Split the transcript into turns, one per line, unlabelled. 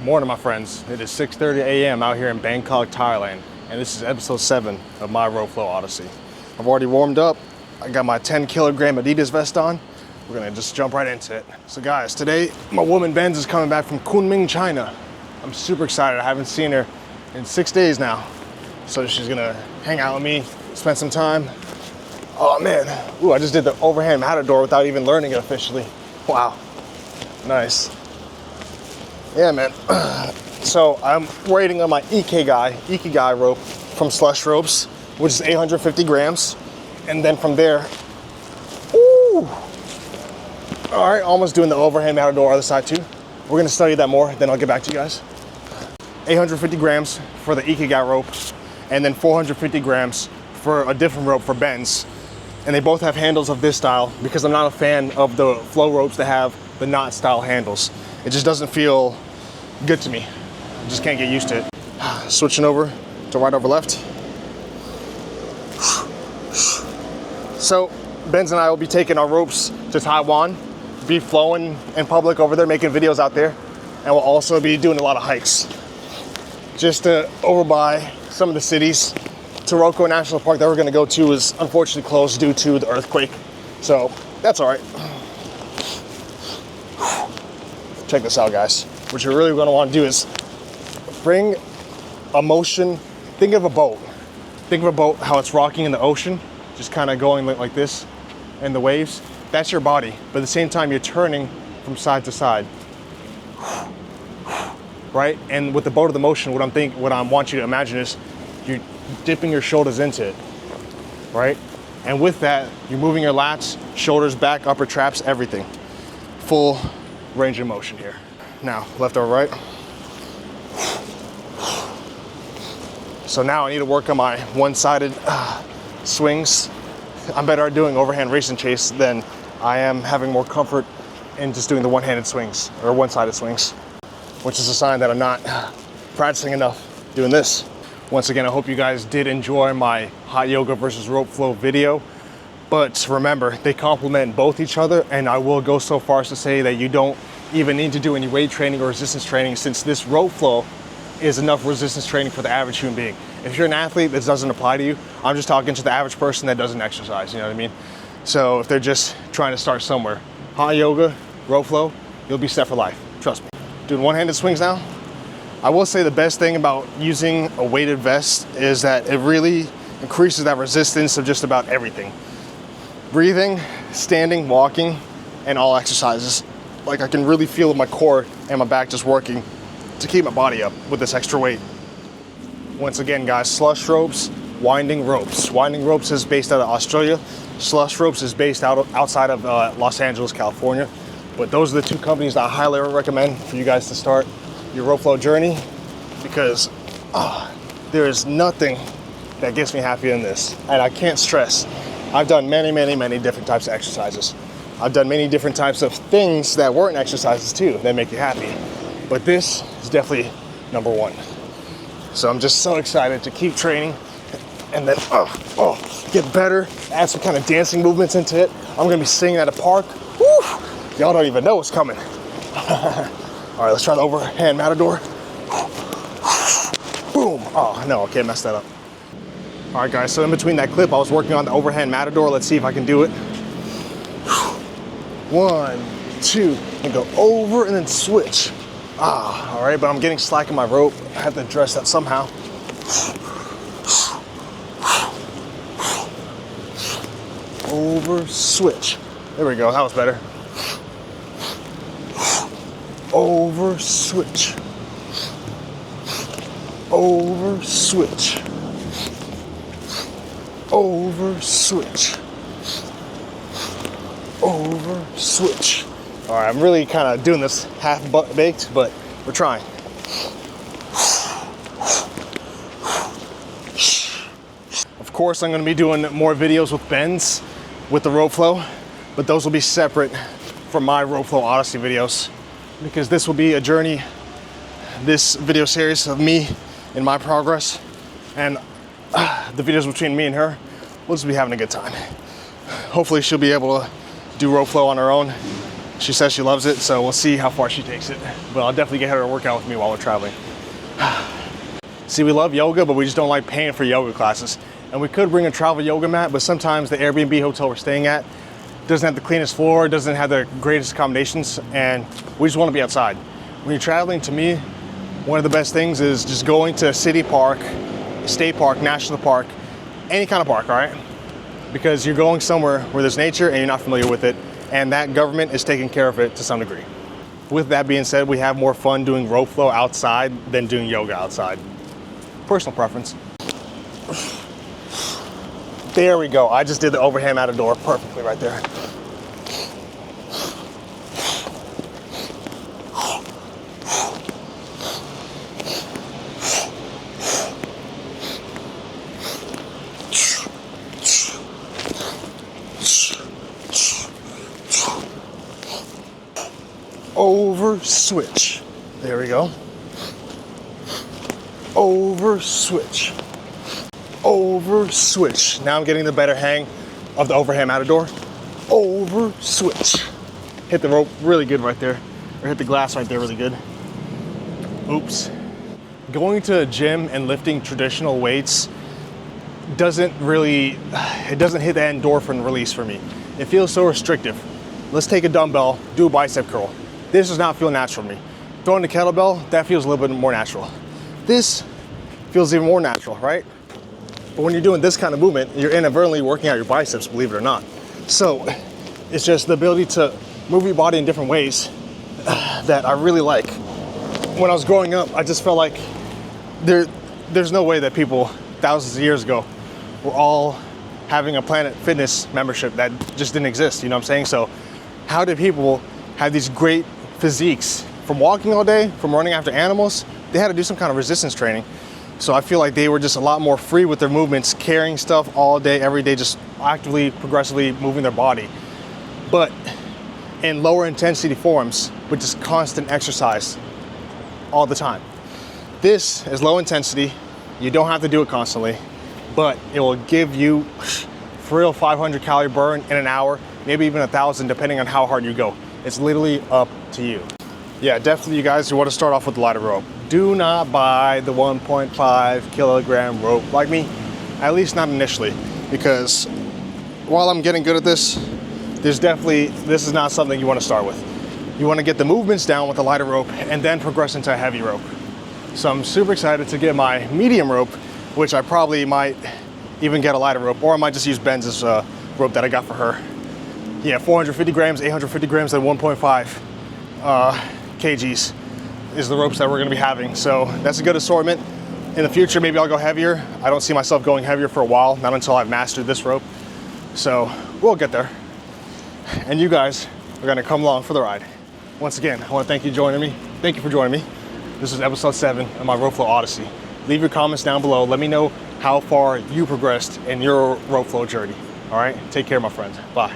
Morning, my friends. It is 6:30 a.m. out here in Bangkok, Thailand, and this is episode 7 of my rope flow Odyssey. I've already warmed up. I got my 10-kilogram Adidas vest on. We're gonna just jump right into it. So guys, today my woman Benz is coming back from Kunming, China. I'm super excited. I haven't seen her in 6 days now. So she's gonna hang out with me, spend some time. Oh man, ooh, I just did the overhand Matador without even learning it officially. Wow, nice. Yeah, man. So I'm waiting on my Ikigai rope from Slush Ropes, which is 850 grams. And then from there, ooh. All right, almost doing the overhand Matador other side too. We're gonna study that more, then I'll get back to you guys. 850 grams for the Ikigai rope, and then 450 grams for a different rope for Benz. And they both have handles of this style because I'm not a fan of the flow ropes that have the knot style handles. It just doesn't feel good to me. I just can't get used to it. Switching over to right over left. So Benz and I will be taking our ropes to Taiwan, be flowing in public over there, making videos out there. And we'll also be doing a lot of hikes. Just to over by some of the cities. Taroko National Park that we're gonna go to is unfortunately closed due to the earthquake. So that's all right. Check this out, guys. What you're really gonna wanna do is bring a motion, think of a boat. Think of a boat, how it's rocking in the ocean, just kind of going like this in the waves. That's your body, but at the same time, you're turning from side to side. Right? And with the boat of the motion, what I want you to imagine is you're dipping your shoulders into it, right? And with that, you're moving your lats, shoulders back, upper traps, everything. Full range of motion here. Now, left over right. So now I need to work on my one-sided swings. I'm better at doing overhand race and chase than I am having more comfort in just doing the one-handed swings or one-sided swings, which is a sign that I'm not practicing enough doing this. Once again, I hope you guys did enjoy my hot yoga versus rope flow video. But remember, they complement both each other, and I will go so far as to say that you don't even need to do any weight training or resistance training, since this rope flow is enough resistance training for the average human being. If you're an athlete, this doesn't apply to you. I'm just talking to the average person that doesn't exercise, you know what I mean? So if they're just trying to start somewhere, hot yoga, rope flow, you'll be set for life, trust me. Doing one-handed swings now. I will say the best thing about using a weighted vest is that it really increases that resistance of just about everything. Breathing, standing, walking, and all exercises. Like I can really feel my core and my back just working to keep my body up with this extra weight. Once again, guys, Slush Ropes, Winding Ropes. Winding Ropes is based out of Australia. Slush Ropes is based outside of Los Angeles, California. But those are the two companies that I highly recommend for you guys to start your rope flow journey, because there is nothing that gets me happier than this. And I can't stress, I've done many different types of exercises. I've done many different types of things that weren't exercises too, that make you happy. But this is definitely number one. So I'm just so excited to keep training and then get better, add some kind of dancing movements into it. I'm gonna be singing at a park. Woo! Y'all don't even know what's coming. All right, let's try the overhand Matador. Boom. Oh, no, I can't mess that up. All right, guys, so in between that clip, I was working on the overhand Matador. Let's see if I can do it. 1, 2, and go over and then switch. All right, but I'm getting slack in my rope. I have to address that somehow. Over, switch. There we go, that was better. Over, switch. Over, switch. Over, switch. Over, switch. All right, I'm really kind of doing this half-baked, but we're trying. Of course, I'm gonna be doing more videos with Benz with the rope flow, but those will be separate from my rope flow Odyssey videos, because this will be a journey, this video series of me and my progress, and the videos between me and her, we'll just be having a good time. Hopefully she'll be able to do rope flow on her own, She says she loves it, so we'll see how far she takes it. But I'll definitely get her to work out with me while we're traveling. See, we love yoga, but we just don't like paying for yoga classes. And we could bring a travel yoga mat, but sometimes the Airbnb hotel we're staying at doesn't have the cleanest floor, doesn't have the greatest accommodations, and we just want to be outside. When you're traveling, to me, one of the best things is just going to a city park, state park, national park, any kind of park, all right? Because you're going somewhere where there's nature and you're not familiar with it, and that government is taking care of it to some degree. With that being said, we have more fun doing rope flow outside than doing yoga outside. Personal preference. There we go. I just did the overhand Matador perfectly right there. Over switch. There we go. Over switch. Over switch. Now I'm getting the better hang of the overhand Matador. Over switch. Hit the rope really good right there. Or hit the glass right there really good. Oops. Going to a gym and lifting traditional weights doesn't hit that endorphin release for me. It feels so restrictive. Let's take a dumbbell, do a bicep curl. This does not feel natural to me. Throwing the kettlebell, that feels a little bit more natural. This feels even more natural, right? But when you're doing this kind of movement, you're inadvertently working out your biceps, believe it or not. So it's just the ability to move your body in different ways that I really like. When I was growing up, I just felt like there's no way that people thousands of years ago were all having a Planet Fitness membership that just didn't exist, you know what I'm saying? So how did people have these great physiques from walking all day, from running after animals? They had to do some kind of resistance training. So I feel like they were just a lot more free with their movements, carrying stuff all day, every day, just actively, progressively moving their body. But in lower intensity forms with just constant exercise all the time. This is low intensity. You don't have to do it constantly, but it will give you for real 500 calorie burn in an hour, maybe even 1,000 depending on how hard you go. It's literally up to you. Yeah, definitely you guys who want to start off with the lighter rope. Do not buy the 1.5 kilogram rope like me, at least not initially, because while I'm getting good at this, this is not something you want to start with. You want to get the movements down with the lighter rope and then progress into a heavy rope. So I'm super excited to get my medium rope, which I probably might even get a lighter rope, or I might just use Benz's rope that I got for her. Yeah, 450 grams, 850 grams, and 1.5 kgs is the ropes that we're gonna be having. So that's a good assortment. In the future, maybe I'll go heavier. I don't see myself going heavier for a while, not until I've mastered this rope. So we'll get there. And you guys are gonna come along for the ride. Once again, I wanna thank you for joining me. Thank you for joining me. This is episode 7 of my rope flow Odyssey. Leave your comments down below. Let me know how far you progressed in your rope flow journey. All right, take care, my friends. Bye.